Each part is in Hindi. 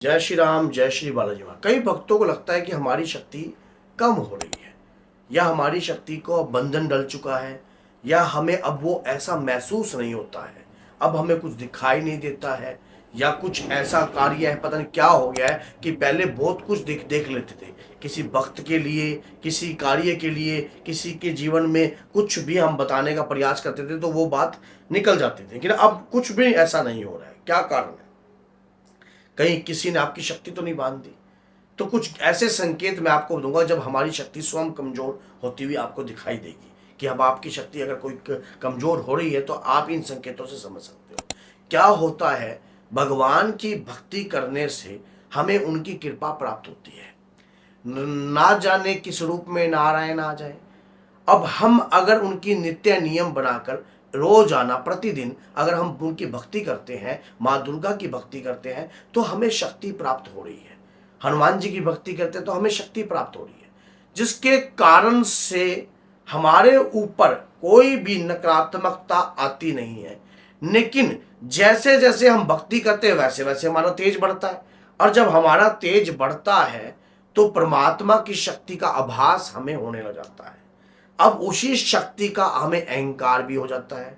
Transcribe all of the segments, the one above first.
जय श्री राम, जय श्री बालाजी माँ। कई भक्तों को लगता है कि हमारी शक्ति कम हो रही है, या हमारी शक्ति को अब बंधन डल चुका है, या हमें अब वो ऐसा महसूस नहीं होता है, अब हमें कुछ दिखाई नहीं देता है, या कुछ ऐसा कार्य है, पता नहीं क्या हो गया है कि पहले बहुत कुछ देख लेते थे। किसी भक्त के लिए, किसी कार्य के लिए, किसी के जीवन में कुछ भी हम बताने का प्रयास करते थे तो वो बात निकल जाती थी, लेकिन अब कुछ भी ऐसा नहीं हो रहा है। क्या कारण है? कहीं किसी ने आपकी शक्ति तो नहीं बांध दी? तो कुछ ऐसे संकेत मैं आपको दूंगा जब हमारी शक्ति स्वयं कमजोर होती हुई आपको दिखाई देगी कि अब आपकी शक्ति अगर कोई कमजोर हो रही है तो आप इन संकेतों से समझ सकते हो। क्या होता है, भगवान की भक्ति करने से हमें उनकी कृपा प्राप्त होती है। ना जाने किस रूप में नारायण आ जाए। अब हम अगर उनकी नित्य नियम बनाकर रोजाना प्रतिदिन अगर हम उनकी भक्ति करते हैं, माँ दुर्गा की भक्ति करते हैं, तो हमें शक्ति प्राप्त हो रही है। हनुमान जी की भक्ति करते हैं तो हमें शक्ति प्राप्त हो रही है, जिसके कारण से हमारे ऊपर कोई भी नकारात्मकता आती नहीं है। लेकिन जैसे जैसे हम भक्ति करते हैं वैसे वैसे हमारा तेज बढ़ता है, और जब हमारा तेज बढ़ता है तो परमात्मा की शक्ति का आभास हमें होने लग जाता है। अब उसी शक्ति का हमें अहंकार भी हो जाता है।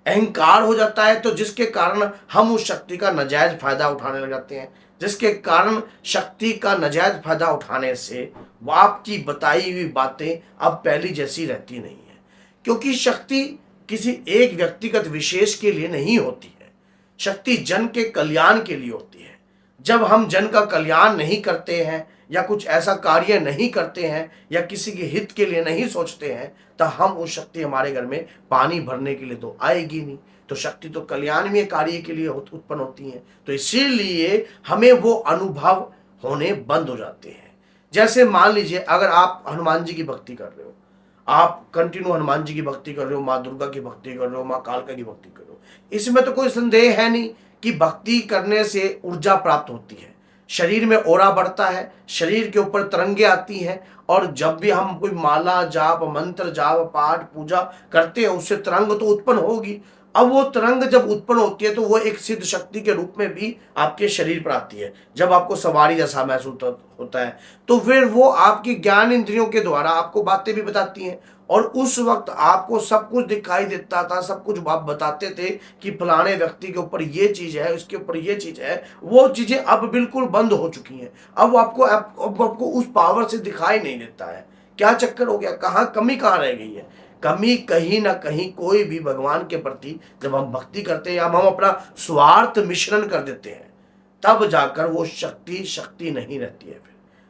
अहंकार हो जाता है तो जिसके कारण हम उस शक्ति का नाजायज फायदा उठाने लग जाते हैं, जिसके कारण शक्ति का नाजायज फायदा उठाने से वो आपकी बताई हुई बातें अब पहली जैसी रहती नहीं है। क्योंकि शक्ति किसी एक व्यक्तिगत विशेष के लिए नहीं होती है, शक्ति जन के कल्याण के लिए होती है। जब हम जन का कल्याण नहीं करते हैं, या कुछ ऐसा कार्य नहीं करते हैं, या किसी के हित के लिए नहीं सोचते हैं, तो हम उस शक्ति हमारे घर में पानी भरने के लिए तो आएगी नहीं। तो शक्ति तो कल्याण में कार्य के लिए उत्पन्न होती है, तो इसीलिए हमें वो अनुभव होने बंद हो जाते हैं। जैसे मान लीजिए अगर आप हनुमान जी की भक्ति कर रहे हो, आप कंटिन्यू हनुमान जी की भक्ति कर रहे हो, माँ दुर्गा की भक्ति कर रहे हो, माँ कालका की भक्ति कर रहे हो, इसमें तो कोई संदेह है नहीं कि भक्ति करने से ऊर्जा प्राप्त होती है, शरीर में ओरा बढ़ता है, शरीर के ऊपर तरंगे आती हैं, और जब भी हम कोई माला जाप, मंत्र जाप, पाठ पूजा करते हैं उससे तरंग तो उत्पन्न होगी। अब वो तरंग जब उत्पन्न होती है तो वो एक सिद्ध शक्ति के रूप में भी आपके शरीर पर आती है। जब आपको सवारी जैसा महसूस होता है तो फिर वो आपकी ज्ञान इंद्रियों के द्वारा आपको बातें भी बताती हैं, और उस वक्त आपको सब कुछ दिखाई देता था, सब कुछ आप बताते थे कि फलाने व्यक्ति के ऊपर ये चीज है, इसके ऊपर ये चीज है। वो चीजें अब बिल्कुल बंद हो चुकी हैं। अब आपको उस पावर से दिखाई नहीं देता है। क्या चक्कर हो गया? कहाँ कमी, कहाँ रह गई है? कमी कहीं ना कहीं कोई भी भगवान के प्रति जब हम भक्ति करते हैं या हम अपना स्वार्थ मिश्रण कर देते हैं, तब जाकर वो शक्ति शक्ति नहीं रहती है।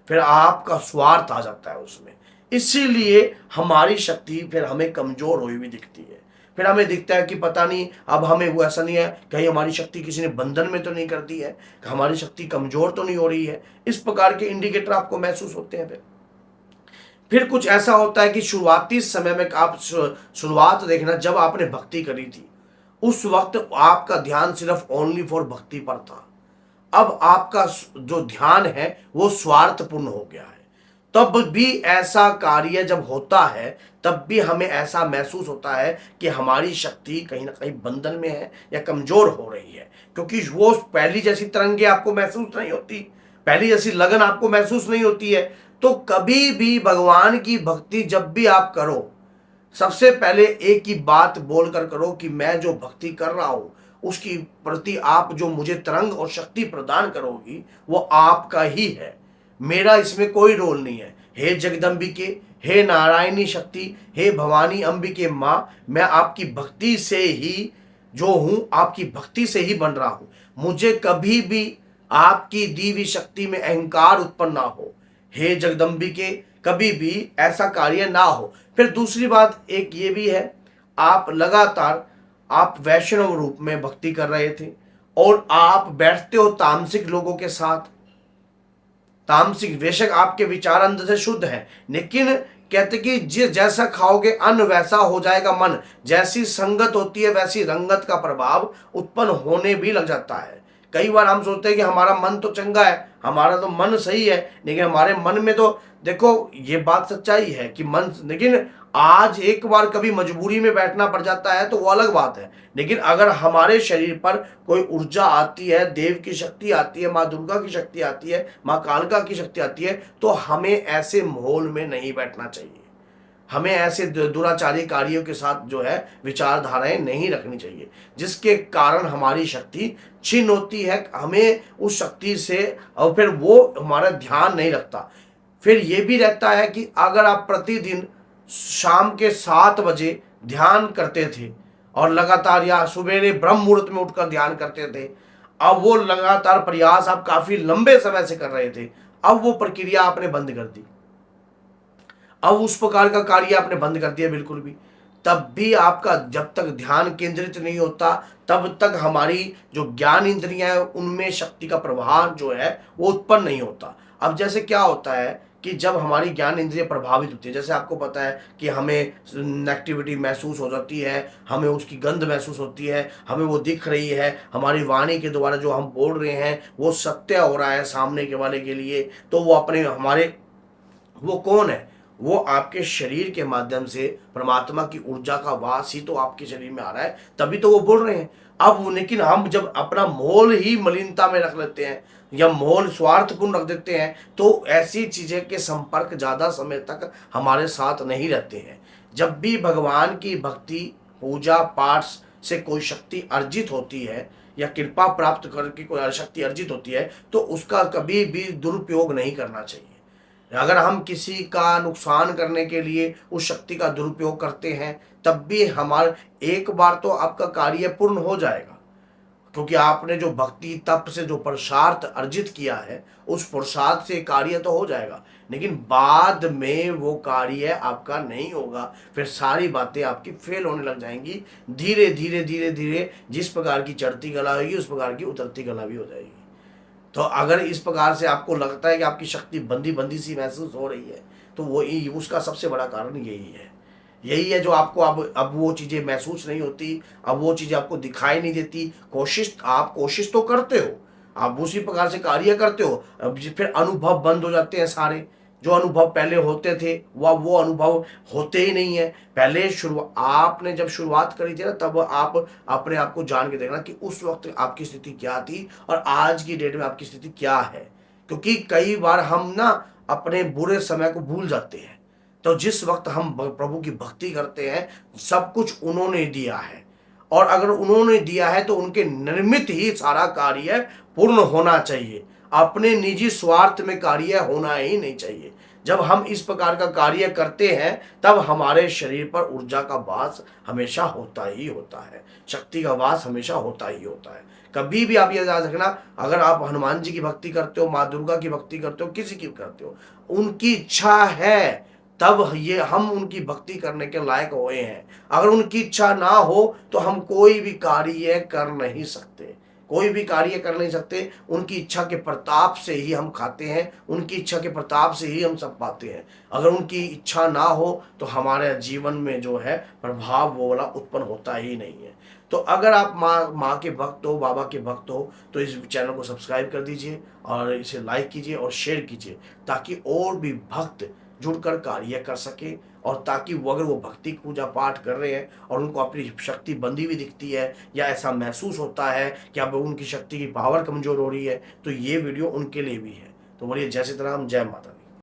फिर आपका स्वार्थ आ जाता है उसमें। इसीलिए हमारी शक्ति फिर हमें कमजोर हुई हुई दिखती है। फिर हमें दिखता है कि पता नहीं, अब हमें वो ऐसा नहीं है कहीं हमारी शक्ति किसी ने बंधन में तो नहीं कर दी है, हमारी शक्ति कमजोर तो नहीं हो रही है। इस प्रकार के इंडिकेटर आपको महसूस होते हैं। फिर कुछ ऐसा होता है कि शुरुआती समय में आप शुरुआत देखना, जब आपने भक्ति करी थी उस वक्त आपका ध्यान सिर्फ ओनली फॉर भक्ति पर था। अब आपका जो ध्यान है वो स्वार्थपूर्ण हो गया है। तब भी ऐसा कार्य जब होता है तब भी हमें ऐसा महसूस होता है कि हमारी शक्ति कहीं ना कहीं बंधन में है या कमजोर हो रही है, क्योंकि वो पहली जैसी तरंगे आपको महसूस नहीं होती, पहली जैसी लगन आपको महसूस नहीं होती है। तो कभी भी भगवान की भक्ति जब भी आप करो, सबसे पहले एक ही बात बोलकर करो कि मैं जो भक्ति कर रहा हूं उसकी प्रति आप जो मुझे तरंग और शक्ति प्रदान करोगी वो आपका ही है, मेरा इसमें कोई रोल नहीं है। हे जगदम्बिके, हे नारायणी शक्ति, हे भवानी अंबिके माँ, मैं आपकी भक्ति से ही जो हूं, आपकी भक्ति से ही बन रहा हूं। मुझे कभी भी आपकी दी हुई शक्ति में अहंकार उत्पन्न ना हो। हे जगदम्बिके, कभी भी ऐसा कार्य ना हो। फिर दूसरी बात एक ये भी है, आप लगातार आप वैष्णव रूप में भक्ति कर रहे थे और आप बैठते हो तामसिक लोगों के साथ। तामसिक बेशक आपके विचार अंदर से शुद्ध हैं, लेकिन कहते कि जैसा खाओगे अन्न वैसा हो जाएगा मन। जैसी संगत होती है वैसी रंगत का प्रभाव उत्पन्न होने भी लग जाता है। कई बार हम सोचते हैं कि हमारा मन तो चंगा है, हमारा तो मन सही है, लेकिन हमारे मन में तो देखो ये बात सच्चाई है कि मन, लेकिन आज एक बार कभी मजबूरी में बैठना पड़ जाता है तो वो अलग बात है। लेकिन अगर हमारे शरीर पर कोई ऊर्जा आती है, देव की शक्ति आती है, माँ दुर्गा की शक्ति आती है, माँ कालका की शक्ति आती है, तो हमें ऐसे माहौल में नहीं बैठना चाहिए। हमें ऐसे दुराचारी कार्यों के साथ जो है विचारधाराएं नहीं रखनी चाहिए, जिसके कारण हमारी शक्ति क्षीण होती है, हमें उस शक्ति से, और फिर वो हमारा ध्यान नहीं रखता। फिर ये भी रहता है कि अगर आप प्रतिदिन शाम के 7 बजे ध्यान करते थे और लगातार, या सवेरे ब्रह्म मुहूर्त में उठकर ध्यान करते थे, अब वो लगातार प्रयास आप काफी लंबे समय से कर रहे थे, अब वो प्रक्रिया आपने बंद कर दी, अब उस प्रकार का कार्य आपने बंद कर दिया बिल्कुल भी, तब भी आपका जब तक ध्यान केंद्रित नहीं होता तब तक हमारी जो ज्ञान इंद्रियां है उनमें शक्ति का प्रवाह जो है वो उत्पन्न नहीं होता। अब जैसे क्या होता है कि जब हमारी ज्ञान इंद्रिय प्रभावित होती है, जैसे आपको पता है कि हमें नेगेटिविटी महसूस हो जाती है, हमें उसकी गंध महसूस होती है, हमें वो दिख रही है, हमारी वाणी के द्वारा जो हम बोल रहे हैं वो सत्य हो रहा है सामने के वाले के लिए, तो वो अपने हमारे, वो कौन है, वो आपके शरीर के माध्यम से परमात्मा की ऊर्जा का वास ही तो आपके शरीर में आ रहा है, तभी तो वो बोल रहे हैं। अब लेकिन हम जब अपना मोल ही मलिनता में रख लेते हैं या मोल स्वार्थपूर्ण रख देते हैं, तो ऐसी चीजें के संपर्क ज्यादा समय तक हमारे साथ नहीं रहते हैं। जब भी भगवान की भक्ति, पूजा पाठ से कोई शक्ति अर्जित होती है या कृपा प्राप्त करके कोई शक्ति अर्जित होती है, तो उसका कभी भी दुरुपयोग नहीं करना चाहिए। अगर हम किसी का नुकसान करने के लिए उस शक्ति का दुरुपयोग करते हैं, तब भी हमारा एक बार तो आपका कार्य पूर्ण हो जाएगा, क्योंकि आपने जो भक्ति तप से जो पुरुषार्थ अर्जित किया है उस पुरुषार्थ से कार्य तो हो जाएगा, लेकिन बाद में वो कार्य आपका नहीं होगा, फिर सारी बातें आपकी फेल होने लग जाएंगी। धीरे धीरे धीरे धीरे जिस प्रकार की चढ़ती कला होगी उस प्रकार की उतरती कला भी हो जाएगी। तो अगर इस प्रकार से आपको लगता है कि आपकी शक्ति बंदी बंदी सी महसूस हो रही है, तो वो उसका सबसे बड़ा कारण यही है जो आपको अब वो चीज़ें महसूस नहीं होती, अब वो चीज़ें आपको दिखाई नहीं देती। आप कोशिश तो करते हो, आप उसी प्रकार से कार्य करते हो, अब फिर अनुभव बंद हो जाते हैं सारे। जो अनुभव पहले होते थे वह वो अनुभव होते ही नहीं है। पहले आपने जब शुरुआत करी थी ना, तब आप अपने आप को जान के देखना कि उस वक्त आपकी स्थिति क्या थी और आज की डेट में आपकी स्थिति क्या है। क्योंकि कई बार हम ना अपने बुरे समय को भूल जाते हैं, तो जिस वक्त हम प्रभु की भक्ति करते हैं सब कुछ उन्होंने दिया है, और अगर उन्होंने दिया है तो उनके निर्मित ही सारा कार्य पूर्ण होना चाहिए। अपने निजी स्वार्थ में कार्य होना ही नहीं चाहिए। जब हम इस प्रकार का कार्य करते हैं तब हमारे शरीर पर ऊर्जा का वास हमेशा होता ही होता है, शक्ति का वास हमेशा होता ही होता है। कभी भी आप ये याद रखना, अगर आप हनुमान जी की भक्ति करते हो, माँ दुर्गा की भक्ति करते हो, किसी की करते हो, उनकी इच्छा है तब ये हम उनकी भक्ति करने के लायक हुए हैं। अगर उनकी इच्छा ना हो तो हम कोई भी कार्य कर नहीं सकते, कोई भी कार्य कर नहीं सकते। उनकी इच्छा के प्रताप से ही हम खाते हैं, उनकी इच्छा के प्रताप से ही हम सब पाते हैं। अगर उनकी इच्छा ना हो तो हमारे जीवन में जो है प्रभाव वो वाला उत्पन्न होता ही नहीं है। तो अगर आप माँ के भक्त हो, बाबा के भक्त हो, तो इस चैनल को सब्सक्राइब कर दीजिए और इसे लाइक कीजिए और शेयर कीजिए, ताकि और भी भक्त जुड़कर कार्य कर सके, और ताकि वो अगर वो भक्ति पूजा पाठ कर रहे हैं और उनको अपनी शक्ति बंदी हुई दिखती है या ऐसा महसूस होता है कि अब उनकी शक्ति की पावर कमजोर हो रही है, तो ये वीडियो उनके लिए भी है। तो बोलिए जय सीता राम, जय माता दी।